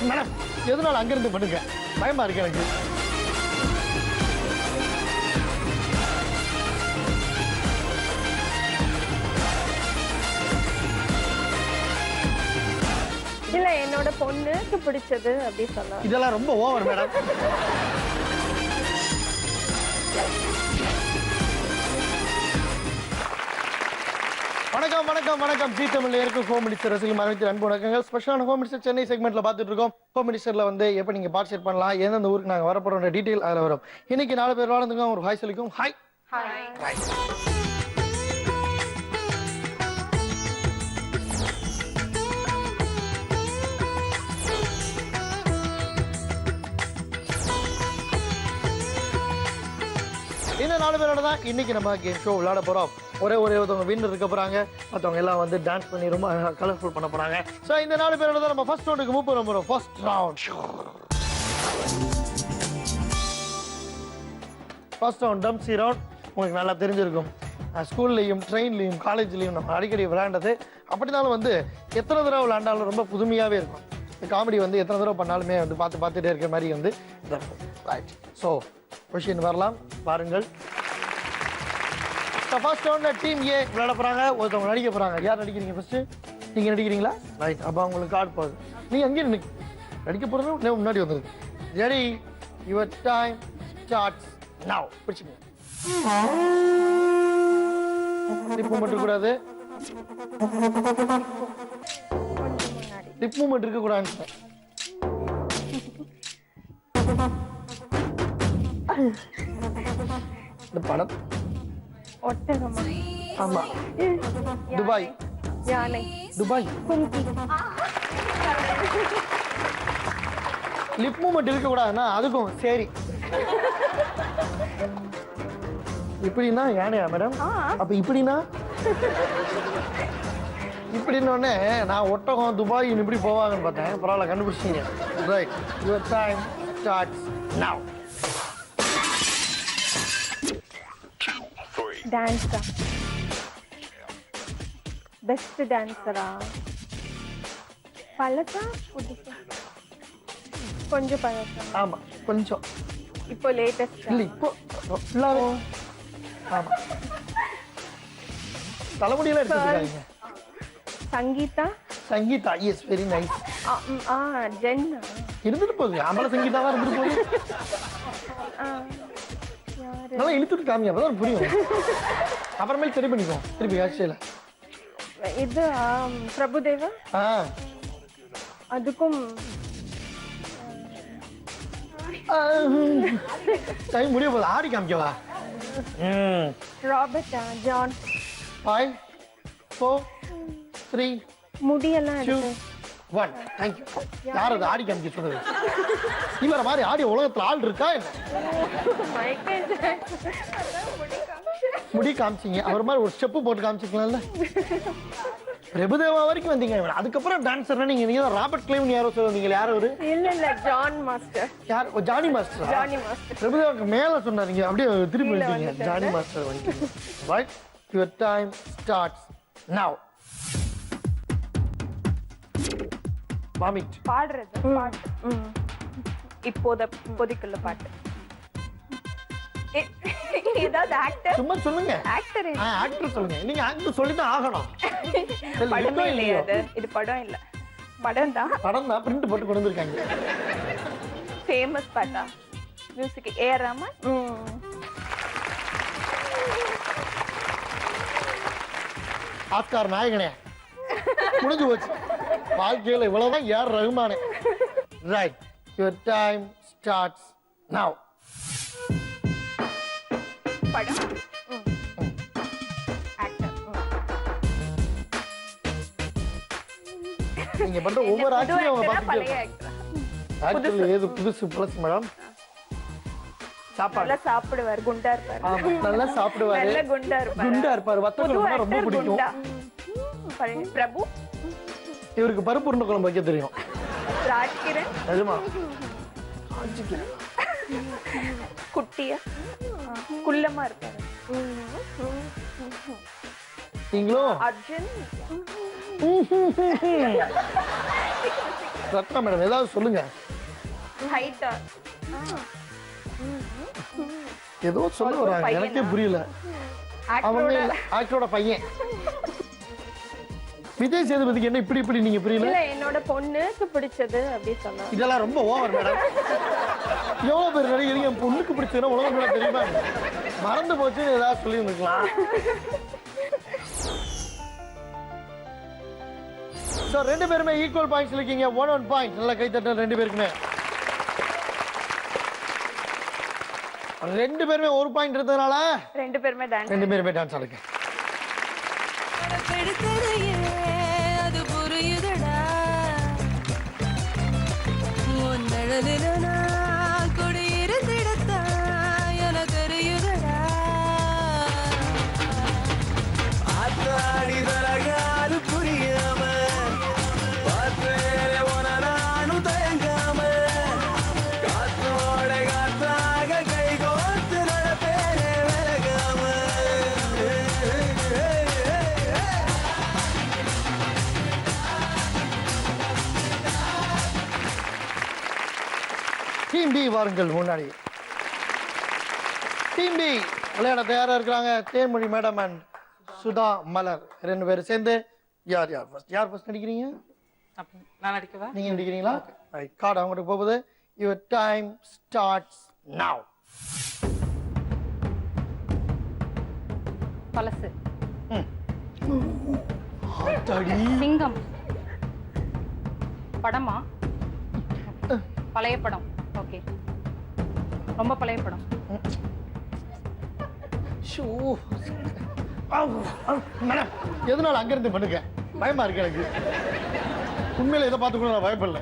Madam எதனால அங்கிருந்து பண்ணுங்க, பயமா இருக்கு எனக்கு. இல்ல என்னோட பொண்ணுக்கு பிடிச்சது அப்படி சொன்னா. இதெல்லாம் ரொம்ப ஓவர் மேடம். வணக்கம் வணக்கம் வணக்கம். ஜி தமிழ்ல இருக்கும் ஹோம் மினிஸ்டர் ரசிகர்கள் அனைத்து அன்பு வணக்கங்கள். ஸ்பெஷலான ஹோம் மினிஸ்டர் சென்னை செக்மெண்ட்ல பார்த்துட்டு இருக்கோம். ஹோம் மினிஸ்டர்ல வந்து எப்போ நீங்க பார்ட்டிசிபேட் பண்ணலாம், எந்தெந்த ஊருக்கு நாங்கள் வரப்போறோம் டீட்டெயில் அதில் வரும். இன்னைக்கு 4 பேர் வாழ்ந்துங்க, ஒரு ஹாய் சொல்லிக்கும். Hi hi. இந்த 4 பேரோட தான் இன்னைக்கு நம்ம கேம் ஷோ விளையாட போறோம். ஒருத்தவங்க வின்னர் இருக்க போறாங்க, மற்றவங்க எல்லாம் வந்து டான்ஸ் பண்ணி ரொம்ப கலர்ஃபுல் பண்ண போறாங்க. ஸோ இந்த 4 பேரோட தான் நம்ம ஃபர்ஸ்ட் ரவுண்டுக்கு மூவ் பண்ண போறோம். ஃபர்ஸ்ட் ரவுண்ட் டம்சி ரவுண்ட். உங்களுக்கு நல்லா தெரிஞ்சிருக்கும், ஸ்கூல்லையும் ட்ரெயின்லையும் காலேஜ்லையும் நம்ம அடிக்கடி விளையாண்டது. அப்படினாலும் வந்து எத்தனை தடவை விளையாண்டாலும் ரொம்ப புதுமையாகவே இருக்கும். காமெடி வந்து எத்தனை தடவை பண்ணாலுமே வந்து பார்த்துட்டே இருக்கிற மாதிரி வந்து ரைட். ஸோ கொஸ்டின் வரலாம், பாருங்கள். ஃபர்ஸ்ட் ரவுண்ட்ல டீம் ஏ விளையாட போறாங்க, ஒருத்தவங்க நடிக்க போறாங்க. யார் நடிக்கிறீங்க ஃபர்ஸ்ட்? நீங்க நடிக்கிறீங்களா? ரைட். அப்போ உங்களுக்கு கார்டு போகுது. நீங்க அங்கேயே நடிக்க போறது முன்னாடி வந்துருக்கு. Ready, your time starts now. பிடிச்சிங்க. டிப் மூமெண்ட் இருக்கக்கூடாது, டிப் மூமெண்ட் இருக்கக்கூடாது. இந்த படம் ஒட்டகமா? ஆமா, துபாய். யானை. துபாய். லிப் மூமெண்ட் இருக்க கூடாதுன்னா அதுக்கும் சரி. இப்படின்னா யானையா மேடம்? அப்ப இப்படின்னா இப்படின்னோடனே நான் ஒட்டகம் துபாய் இப்படி போவாங்கன்னு பார்த்தேன். பரவாயில்ல, கண்டுபிடிச்சிங்க. Right, your time starts now. டான்ஸா? பெஸ்ட் டான்ஸரா? பழசா புதுசா? கொஞ்சம் பழசா? ஆமா, கொஞ்சம். இப்போ லேட்டஸ்ட் இல்ல, இப்போ ஃபுல்லாவே. ஆமா, தலைமுடியெல்லாம் எடுத்துருக்காங்க. Sangeetha? Sangeetha, yes, very nice. ஜென்னா இருந்துட்டு போகுது, ஆம்பளை சங்கீதாவா இருந்துட்டு போகுது. நல்லா இழுத்துட்டு காமி, அப்பதான் புரியும். அப்புறமேல் சரி பண்ணிக்கோ, திருப்பி ஆட்சியில. இது பிரபுதேவா? அதுக்கும் டைம் முடிய போகுது, ஆடி காமிக்கவா? ராபர்ட்டா? ஜான்? 5 4 3 முடியெல்லாம் 2 1. தேங்க்யூ. யார் அது ஆடி காமிக்க சொன்னது? இவர மாதிரி ஆடி உலகத்துல ஆள் இருக்கா என்ன? முடி காமிச்சிங்க, அவர் மாதிரி ஒரு ஸ்டெப்பு போட்டு காமிச்சிக்கலாம்ல. பிரபுதேவா வரைக்கும் வந்தீங்க. அதுக்கப்புறம் டான்ஸர்னா நீங்க தான் ராபர்ட் கிளைவ்னு யாரோ சொல்லுவீங்க. யார் அவரு? இல்ல ஜான் மாஸ்டர். யார்? Johnny master. Johnny master. பிரபுதேவாக்கு மேல சொன்னாங்க, அப்படியே திருப்பி வந்துட்டீங்க. ஜானி மாஸ்டர் வந்துட்டீங்க. Right, your time starts now. Vomit. பாடுறது பாட்டு. இப்போதைக்குள்ள பாட்டு. ஏதாவது ஆக்டர்? சும்மா சொல்லுங்க. ஆக்டர்? ஆக்டர் சொல்லுங்க. நீங்க ஆக்டர் சொல்லி தான் ஆகணும். படமே இல்லையா அது? இது படம் இல்ல. படம் தான். படம் தான், பிரிண்ட் போட்டு கொண்டு வந்திருக்காங்க. ஃபேமஸ் பாட்டா? Music AR Rahman. ஆஸ்கார் நாயகனே, முடிஞ்சு போச்சு வாழ்க்கையில். இவ்வளவுதான் ஏஆர் ரஹ்மானே. ரைட், யுவர் டைம் ஸ்டார்ட்ஸ் நவ. படம். ஆக்டர். நீங்க பண்ற ஒவ்வொரு ஆக்டரையும் அவங்க பழைய பாத்துட்டு. ஆக்டர். ஆக்டர் ஏது புதுசு பிளஸ் மேடம்? சாப்பாடு. நல்லா சாப்பிடுவார், குண்டா இருப்பார். ஆமா, நல்லா சாப்பிடுவாரு, நல்ல குண்டா இருப்பார். குண்டா இருப்பாரு. வத்தல் ரொம்ப பிடிக்கும். பிரபு. இவருக்கு பருப்பு உருண்டை குழம்பு வைக்க தெரியும். ராஜ்கிரண். நிஜமா? குட்டியா குள்ளமா இருப்பாரு. நீங்களும் அர்ஜுன். ரத்னா மேடம் ஏதாவது சொல்லுங்க. ஹைட்டா ஏதோ சொல்ல வராங்க, எனக்கே புரியல. அவங்க ஆக்டரோட பையன் விஜய் சேதுபதிக்கு என்ன இப்படி நீங்க புரியல? இல்ல என்னோட பொண்ணுக்கு பிடிச்சது அப்படி சொன்னா. இதெல்லாம் ரொம்ப ஓவர் மேடம். எவ்வளவு பேர் நடிகை என் பொண்ணுக்கு பிடிச்சதுன்னா உலகம் கூட தெரியுமா? மறந்து போச்சு ஏதாவது சொல்லி இருக்கலாம். சோ ரெண்டு பேருமே ஈக்குவல் பாயிண்ட்ஸ் இருக்கீங்க. 1 பாயிண்ட். நல்லா கை தட்டல் ரெண்டு பேருக்குமே. ரெண்டு பேருமே 1 பாயிண்ட் இருந்ததுனால ரெண்டு பேருமே டான்ஸ் ஆடுங்க. அது புரியுதடா கொடி இருந்திடத்தா என தெரியுதடா ஆத்தாடி தரகாது புரியாம பார்த்தேனே உனநானும் தயங்காம காத்தோட காத்தாக கை கோர்த்து நடப்பேனே விலகாம. டீம் பி வாருங்கள் முன்னாடி. டீம் பி விளையாட தயாரா இருக்கிறாங்க. தேன்மொழி மேடம் அண்ட் சுதா மலர் ரெண்டு பேரும் சேர்ந்து யார் ஃபர்ஸ்ட் நடிக்கிறீங்க? நான் நடிக்கவா? நீங்க நடிக்கிறீங்களா? கார்டு அவங்களுக்கு போகுது. Your time starts now. பழசு. சிங்கம். படமா? பழைய படம். ஓகே, ரொம்ப பழைய படம். மேடம் எதனால அங்கிருந்து பண்ணுங்க, பயமா இருக்கு எனக்கு. உண்மையில இதை பார்த்து கூட நான் பயப்படல.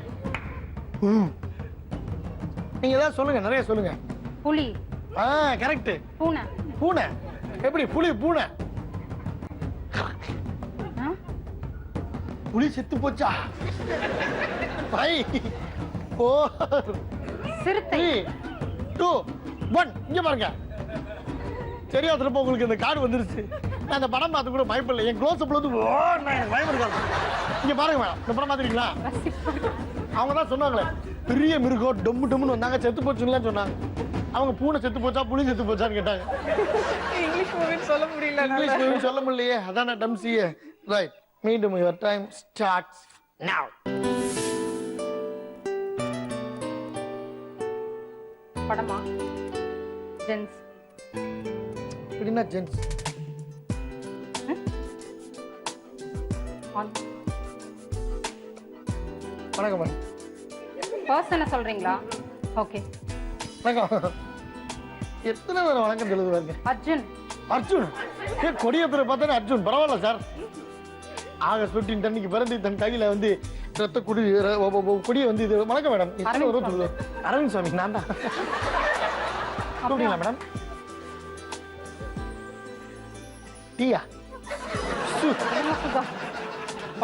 நீங்க ஏதாவது சொல்லுங்க, நிறைய சொல்லுங்க. புலி. கரெக்ட். பூனை. பூனை எப்படி? புலி பூனை. புலி செத்து போச்சா? 5 4 சிறுத்தை. 2 1 இங்க பாருங்க. தெரியாதப்ப உங்களுக்கு இந்த கார்டு வந்துருச்சு. நான் இந்த படம் பார்த்து கூட பயப்படல. என் க்ளோஸ் அப்ல வந்து எனக்கு பயம் இருக்காது. இங்க பாருங்க மேடம், இந்த படம் பார்த்துருக்கீங்களா? அவங்க தான் சொன்னாங்களே பெரிய மிருகம் டொம்மு டொம்முன்னு வந்தாங்க, செத்து போச்சுங்களா சொன்னாங்க. அவங்க பூனை செத்து போச்சா புலி செத்து போச்சான்னு கேட்டாங்க. இங்கிலீஷ் மூவி சொல்ல முடியல. இங்கிலீஷ் மூவி சொல்ல முடியலையே, அதான் நான் டம்சியே. ரைட், மீண்டும் யுவர் டைம் ஸ்டார்ட்ஸ் நவ். படமா? ஜென்ஸ். எப்படின்னா ஜென்ஸ்? வணக்கம் மேடம். பர்சனை சொல்றீங்களா? ஓகே. வணக்கம். எத்தனை பேர் வணக்கம் சொல்லுது பாருங்க. அர்ஜுன். அர்ஜுன் கொடியேற்ற பார்த்தா அர்ஜுன் பரவாயில்ல சார். ஆகஸ்ட் 15 அன்னைக்கு பிறந்து தன் கையில வந்து ரத்த கொடியை வந்து இது. வணக்கம் மேடம். எத்தனை வரும் சொல்லுது? அரவிந்த் சுவாமி நான் தான். அப்படிங்களா மேடம்? டீயா?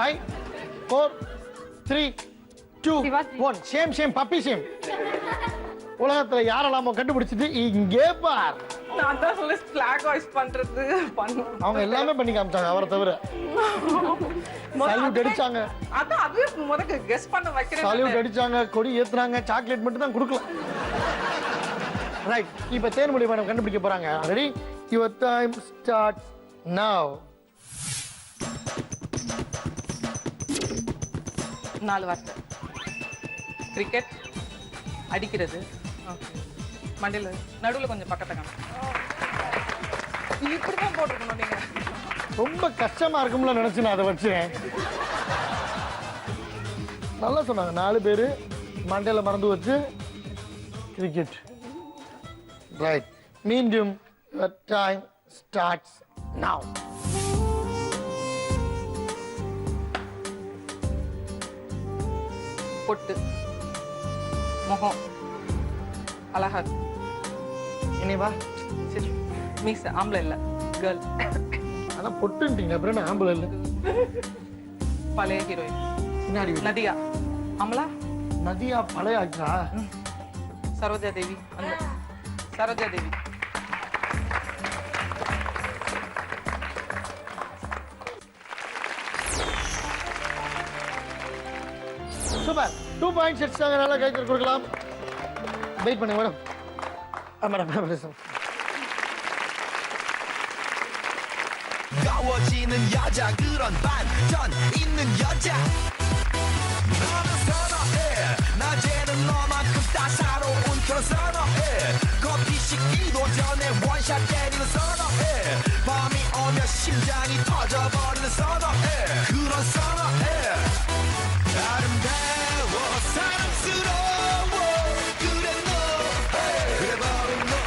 5 4 3 2 1 சேம் பப்பி சேம். உலகத்துல யாரெல்லாமோ கண்டுபிடிச்சிட்டு இங்கே பார். நான் தான் சொல்ல ஃபிளாக் வாய்ஸ் பண்றது பண்ணு. அவங்க எல்லாமே பண்ணி காமிச்சாங்க அவரை தவிர. சல்யூட் அடிச்சாங்க. அதான் அதுவே முதல்ல கெஸ் பண்ண வைக்கிறேன். சல்யூட் அடிச்சாங்க, கொடி ஏத்துறாங்க, சாக்லேட் மட்டும் தான் கொடுக்கல. ரைட், இப்போ தேன்மொழி மேடம் கண்டுபிடிக்க போறாங்க. ரெடி? யுவர் டைம் ஸ்டார்ட்ஸ் நவ. 4 வார்த்தை. கிரிக்கெட், அடிக்கிறது, மண்டையில நடுவுல கொஞ்சம் பக்கத்தை காணும். இப்படிதான் போட்டுக்கணும் நீங்க. ரொம்ப கஷ்டமா இருக்கும்ல நினைச்சு நான் அதை வச்சேன். நல்லா சொன்னாங்க. 4 பேரு மண்டையில மறந்து வச்சு கிரிக்கெட். ரைட், மீண்டும் யுவர் டைம் ஸ்டார்ட்ஸ் நவ. பொட்டு, முகம் அழகா இனிவா சரி. மீஸ் ஆம்பளை இல்ல, கேர்ள். அதான் பொட்டுட்டீங்க, அப்புறம் என்ன ஆம்பளை இல்லை? பழைய ஹீரோயின். பின்னாடி நதியா? அமலா? நதியா பழைய ஆக்டரா? சரோஜா தேவி. அந்த சரோஜா தேவி. சூப்பர் 2 பாயிண்ட்ஸ் எடுத்தாங்க. நல்லா கை தட்டி கொடுக்கலாம். வெயிட் பண்ணுங்க madam. Madam 가워지는 여자 그런 반전 있는 여자 너는 선어해 낮에는 너만큼 따사로운 그런 선어해 커피 식기도 전에 원샷 때리는 선어해 밤이 오면 심장이 터져버리는 선어해 그런 선어해 아름다워 사랑스러워 그래 너 그래 바로 너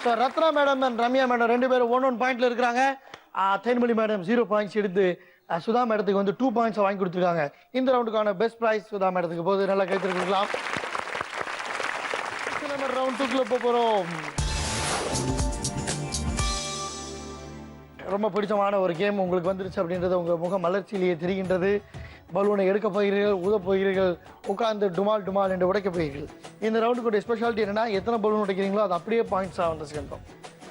so Ratna madam and Ramya madam 2 பேரும் 1 பாயிண்ட்ல இருக்கிறாங்க. தேன்மொழி மேடம் 0 பாயிண்ட்ஸ் எடுத்து சுதா மேடத்துக்கு வந்து 2 பாயிண்ட்ஸ் வாங்கி கொடுத்துருக்காங்க. இந்த ரவுண்டுக்கான பெஸ்ட் ப்ரைஸ் சுதா மேடத்துக்கு போது நல்லா கைத்து கொடுக்கலாம். நம்ம ரவுண்ட் 2க்குள்ள போகிறோம். ரொம்ப பிடிச்சமான ஒரு கேம் உங்களுக்கு வந்துருச்சு அப்படின்றது உங்கள் முக மலர்ச்சியிலேயே தெரிகின்றது. பலூனை எடுக்க போகிறீர்கள், ஊத போகிறீர்கள், உட்காந்து டுமால் டுமால் என்று உடைக்க போகிறீர்கள். இந்த ரவுண்டுக்குடைய ஸ்பெஷாலிட்டி என்னன்னா எத்தனை பலூன் உடைக்கிறீங்களோ அது அப்படியே பாயிண்ட்ஸாக வந்து சேர்ந்தோம்.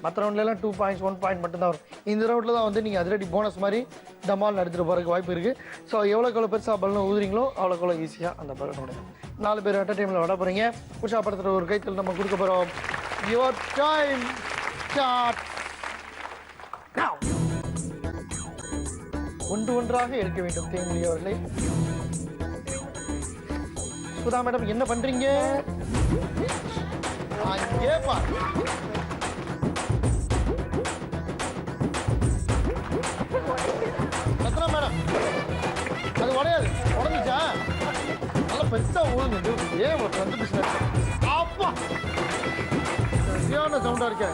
மற்ற ரவுண்ட்லாம் 2 பாயிண்ட்ஸ் 1 பாயிண்ட் மட்டும்தான் வரும். இந்த ரவுண்டில் தான் வந்து நீங்கள் அதிரடி போனஸ் மாதிரி டமால் எடுத்துகிட்டு போகிறதுக்கு வாய்ப்பு இருக்குது. ஸோ எவ்வளோக்கு பெருசாக பலூன் ஊதுறீங்களோ அவ்வளோக்கு ஈஸியாக அந்த பலூன் உடையும். 4 பேர் அட் டைமில் விட போகிறீங்க. உற்சாகப்படுத்துகிற ஒரு கைத்தில் நம்ம கொடுக்க போகிறோம். யுவர் டைம் ஸ்டார்ட் நவ. ஒன்றாக எடுக்க வேண்டும் தேன்மொழி அவர்களை. சுதா மேடம் என்ன பண்றீங்க? அங்கே பாரு. ரத்னா மேடம் அது உடையாது. உடஞ்சிச்சா? நல்ல பெருசா ஊழுங்க. ஏன் வந்து பிசினஸ் அப்பா சரியான சவுண்டா இருக்க.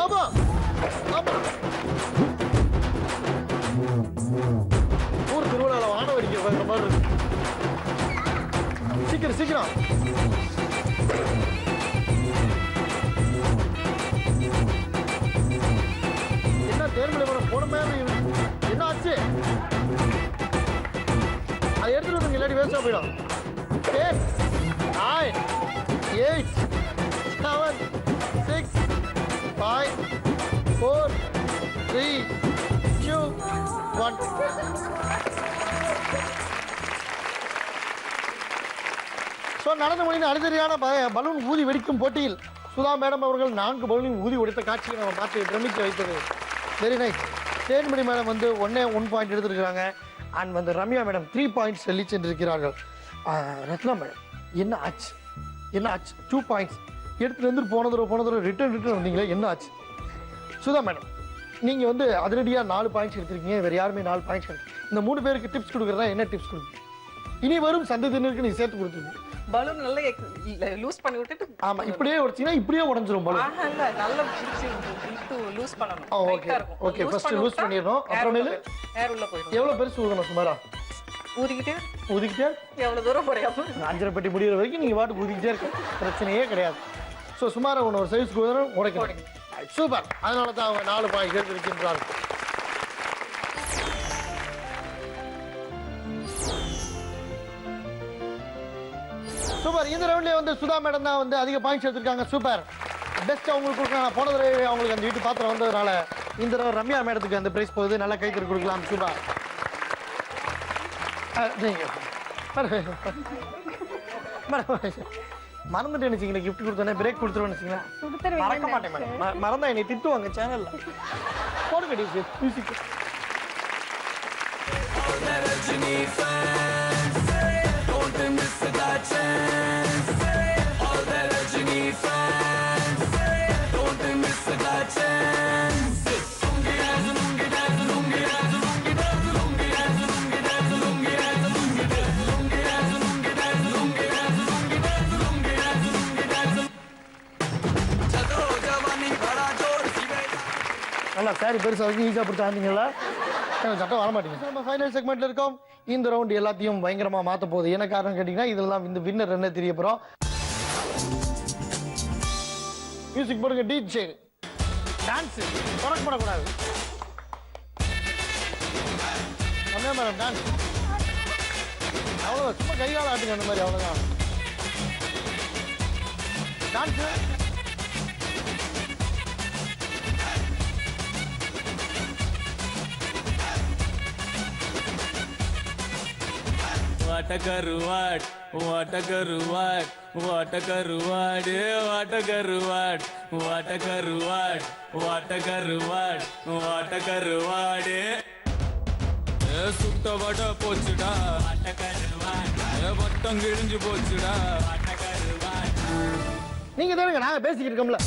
ஆமா ஆமா ஊர் திருவிழாவில் வான வெடிக்க வைக்கிற மாதிரி இருக்கு. சீக்கிரம் சீக்கிரம். என்ன தேர்மொழி மேடம் போன மாதிரி என்ன ஆச்சு? அதை எடுத்துட்டு வந்து இல்லாட்டி வேஸ்டா போயிடும். 10 9 8 7 6 5 4 3 2 1. ஸோ நடந்து முடிந்த அடுத்தடியான பலூன் ஊதி வெடிக்கும் போட்டியில் சுதா மேடம் அவர்கள் 4 பலூனையும் ஊதி உடைத்த காட்சியை நம்ம பார்த்து பிரமிக்க வைத்தது. Very nice. தேன்மொழி மேடம் வந்து 1 பாயிண்ட் எடுத்திருக்கிறாங்க. அண்ட் வந்து ரம்யா மேடம் 3 பாயிண்ட்ஸ் சொல்லி சென்றிருக்கிறார்கள். ரத்னா மேடம் என்ன ஆச்சு? என்ன ஆச்சு? 2 பாயிண்ட்ஸ் எடுத்துட்டு வந்து போன தடவை ரிட்டர்ன் வந்தீங்களே என்ன ஆச்சு? சுதா மேடம் நீங்கள் வந்து அதிரடியாக 4 பாயிண்ட்ஸ் எடுத்திருக்கீங்க. வேறு யாருமே 4 பாயிண்ட்ஸ் எடுத்து இந்த 3 பேருக்கு டிப்ஸ் கொடுக்குறதா என்ன டிப்ஸ் கொடுக்குறீங்க? இனி வரும் சந்ததியினருக்கு நீங்கள் சேர்த்து கொடுத்துருங்க. பலூன் நல்லா லூஸ் பண்ணி விட்டுட்டு ஆமா இப்படியே உடைச்சீங்கன்னா இப்படியே உடைஞ்சிரும் பலூன். இல்ல நல்லா பிடிச்சி இழுத்து லூஸ் பண்ணணும். ஓகே ஓகே ஃபர்ஸ்ட் லூஸ் பண்ணிடணும். அப்புறமேல ஏர் உள்ள போயிடும். எவ்வளவு பெருசு ஊதணும் சுமாரா? ஊதிக்கிட்டே எவ்வளவு தூரம் போறியாம 5 பெட்டி முடிகிற வரைக்கும் நீங்க பாட்டு ஊதிக்கிட்டே இருக்க பிரச்சனையே கிடையாது. ஸோ சுமாரா ஒரு சைஸ்க்கு ஊதணும் உடைக்கணும். சூப்பர். அதனால தான் அவங்க 4 பாயிண்ட் எடுத்திருக்கின்றார்கள். சூப்பர். இந்த ரவுண்ட்லேயே வந்து சுதா மேடம் தான் வந்து அதிக பாயிண்ட்ஸ் எடுத்திருக்காங்க. சூப்பர். பெஸ்ட் அவங்களுக்கு கொடுக்கலாம். போன தடவை அவங்களுக்கு அந்த வீட்டு பாத்திரம் வந்ததுனால இந்த தடவை ரம்யா மேடத்துக்கு அந்த பிரைஸ் போகுது. நல்லா கைத்தறி கொடுக்கலாம். சூப்பர். மறந்துட்டு நினைச்சீங்களா கிஃப்ட் கொடுத்தோன்னே பிரேக் கொடுத்துருவோம் நினைச்சீங்களா? மறக்க மாட்டேன் மேடம். மறந்தா என்னை திட்டுவாங்க சேனல்ல. போடுங்க மியூசிக். நல்லா சாரி பெருசாக வரைக்கும் ஈஸியாக பிடிச்சா இருந்தீங்களா? எனக்கு சட்டம் வர மாட்டேங்குது. நம்ம ஃபைனல் செக்மெண்ட்ல இருக்கோம். இந்த ரவுண்ட் எல்லாத்தையும் பயங்கரமா மாற்ற போகுது. என்ன காரணம் கேட்டீங்கன்னா இதெல்லாம் இந்த வின்னர் என்ன தெரிய போறோம். மியூசிக் போடுங்க. டிஜே டான்ஸ் தொடக்கப்படக்கூடாது. ரம்யா மேடம் டான்ஸ் அவ்வளோ சும்மா கைகால ஆட்டுங்க அந்த மாதிரி அவ்வளோதான் டான்ஸ். வாட்ட கருவாட் வாட்ட கருவாட் வாட்ட கருவாடு வாட்ட கருவாட் வாட்ட கருவாட் வாட்ட கருவாட் வாட்ட கருவாடு சுட்ட வடை போச்சுடா வாட்ட கருவாட் வட்டம் கிழிஞ்சு போச்சுடா வாட்ட கருவாட். நீங்க தானுங்க நாங்க பேசிக்கிட்டு இருக்கோம்ல.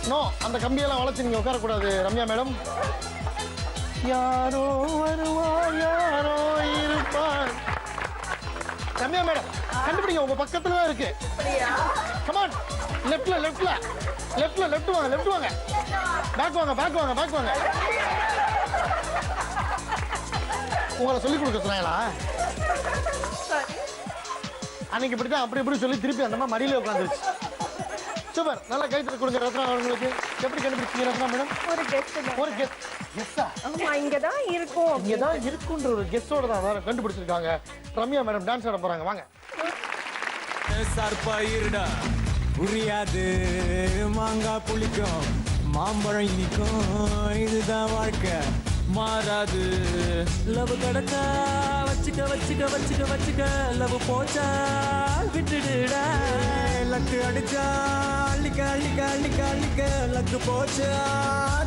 நோ, அந்த கம்பியெல்லாம் வளைச்சு நீங்க உட்காரக்கூடாது ரம்யா மேடம். யாரோ வருவார் யாரோ இருப்பார். ரம்யா மேடம் கண்டுபிடிங்க, உங்க பக்கத்துல தான் இருக்கு. கமான், லெஃப்ட்ல லெஃப்ட்ல லெஃப்ட்ல லெஃப்ட் வாங்க, லெஃப்ட் வாங்க, பேக் வாங்க, பேக் வாங்க, பேக் வாங்க. உங்களை சொல்லி கொடுக்க சொன்னாங்களா? அன்னைக்கு இப்படிதான் அப்படி இப்படி சொல்லி திருப்பி அந்த மாதிரி மடியில உட்காந்துருச்சு. சூப்பர், நல்லா கைத்தறி கொடுங்க ரத்னா அவங்களுக்கு. எப்படி கண்டுபிடிச்சீங்க ரத்னா மேடம்? ஒரு கெஸ்ட் ஒரு கெஸ். கெஸ்ஸா? ஆமா, இங்கதான் இருக்கும். இங்கதான் இருக்குன்ற ஒரு கெஸ்ஸோட தான் வேற கண்டுபிடிச்சிருக்காங்க. ரம்யா மேடம் டான்ஸ் ஆட போறாங்க, வாங்க. சர்ப்பா இருடா புரியாது மாங்காய் புளிக்கும் மாம்பழம் இனிக்கும் இதுதான் வாழ்க்கை மாறாது. லவ் கடக்கா வச்சுக்க வச்சுக்க வச்சுக்க வச்சுக்க லவ் போச்சா விட்டுடுடா. லக்கு அடிச்சா அள்ளிக்க அள்ளிக்க அள்ளிக்க அள்ளிக்க லக்கு போச்சா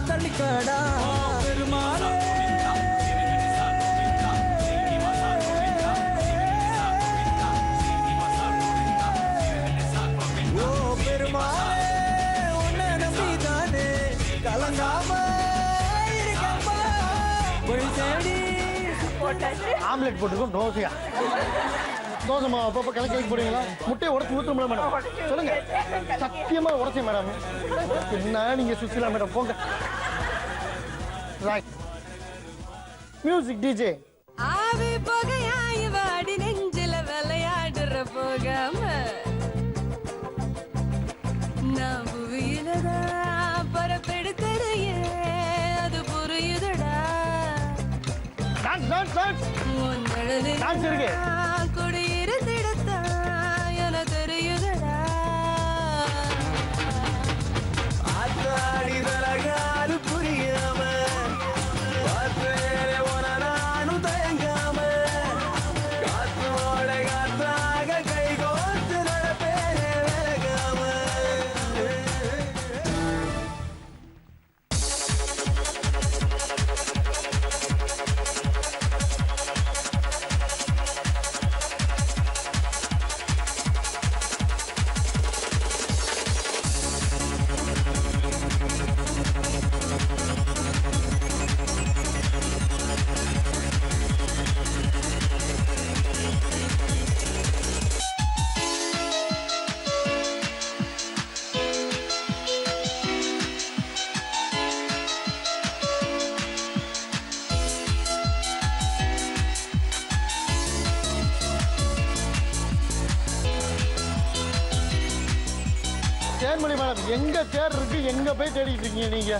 தள்ளிக்கடா. பெருமாளே ஓ பெருமாளே உன்னை நம்பிதானே கலங்காம இருக்கப்பா போய் தேடி போட்டாச்சு. ஆம்லெட் போட்டுருக்கோம். தோசையா? தோசை மாவு அப்பப்போ கிளக்கி போடுவீங்களா? முட்டையை உடச்சி ஊற்றுங்களா மேடம்? சொல்லுங்க. சத்தியமா உடச்சேன் மேடம். என்ன நீங்க சுசிலா மேடம் போங்க. Right, music DJ. ஆவி புகையாய் வாடி நெஞ்சில விளையாடுற போகாம நான் புவியிலதான் பரப்பெடுத்தறையே அது புரியுதடா. டான்ஸ் டான்ஸ் டான்ஸ் உன்னழகு டான்ஸ் இருக்கு. குடியிருந்திடத்தான் என தெரியுதடா. ஆத்தாடி தலகாது புரியாம பார்த்தேனே உன நானும் தயங்காம காத்தோட காத்தாக கை கோர்த்து நடப்பேனே விலகாம. தேன்மொழி மேடம், எங்க சேர் இருக்கு? எங்க போய் தேடிட்டு இருக்கீங்க நீங்க?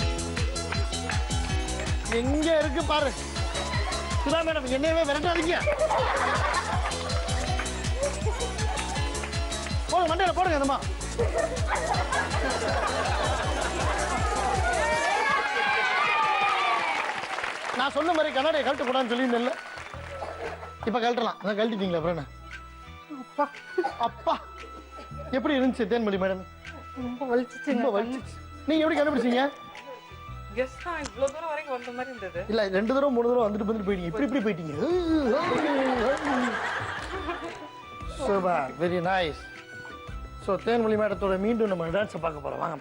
எங்க இருக்கு பாரு. சுதா மேடம், என்னையவே விரட்டாதீங்க. போடுங்க, மண்டையில போடுங்க. என்னமா நான் சொன்ன மாதிரி கண்ணாடியை கழட்ட கூடாதுன்னு சொல்லியிருந்தேன்ல, இப்ப கழட்டலாம். கழட்டிட்டீங்களா? அப்புறம் என்ன? அப்பா அப்பா, எப்படி இருந்துச்சு தேன்மொழி மேடம்? ரொம்ப வலிச்சிச்சுங்க. ரொம்ப வலிச்சிச்சு. நீங்க எப்படி கண்டுபிடிச்சீங்க? கெஸ்ட் தான் இவ்வளவு தூரம் வரைக்கும் வந்த மாதிரி இருந்தது. இல்ல 2 தடவை 3 தடவை வந்துட்டு போயிட்டீங்க. இப்படி போயிட்டீங்க. Super, very nice. So Thenmozhi மேடத்தோட மீண்டும் நம்ம டான்ஸை பார்க்க போறோம், வாங்க.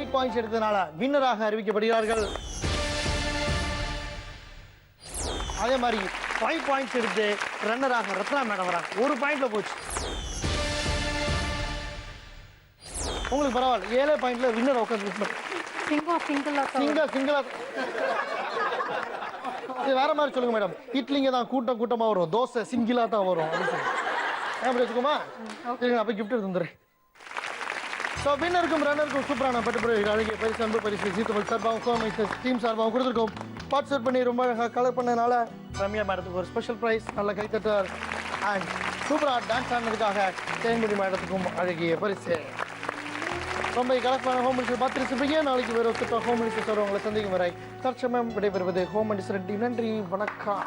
5 பாயிண்ட்ஸ் எடுத்ததுனால வின்னராக அறிவிக்கப்படுகிறார்கள். அதே மாதிரி 5 பாயிண்ட்ஸ் எடுத்து ரன்னராக ரத்னா மேடம் வராங்க. 1 பாயிண்ட்ல போச்சு. உங்களுக்கு பரவாயில்ல, 7 பாயிண்ட்ல வின்னர் உட்காந்து சிங்கிளா இது வேற மாதிரி சொல்லுங்க மேடம். இட்லிங்க தான் கூட்டமா வரும், தோசை சிங்கிளா தான் வரும். அப்படி வச்சுக்கோமா? அப்ப கிஃப்ட் எடுத்துறேன். ஸோ வின்னருக்கும் ரன்னருக்கும் சூப்பரான பட்டுப்புற அழகிய பரிசு அன்பு பரிசு ஜீத்தமிழ் சார்பாகவும் டீம் சார்பாகவும் கொடுத்துருக்கோம். பார்ட்டிசிபேட் பண்ணி ரொம்ப அழகாக கலர் பண்ணதுனால ரம்யா மேடத்துக்கு ஒரு ஸ்பெஷல் ப்ரைஸ், நல்ல கைத்தட்டார். அண்ட் சூப்பராக டான்ஸ் ஆனதுக்காக தேன்மொழி மேடத்துக்கும் அழகிய பரிசு. ரொம்ப கலெக்டான ஹோம் மினிஸ்டர் பார்த்துருப்பீங்க. நாளைக்கு வேறு ஹோம் மினிஸ்டர் உங்களை சந்திக்கும் வரை தற்சமயம் விடைபெறுவது ஹோம் மினிஸ்டர். நன்றி, வணக்கம்.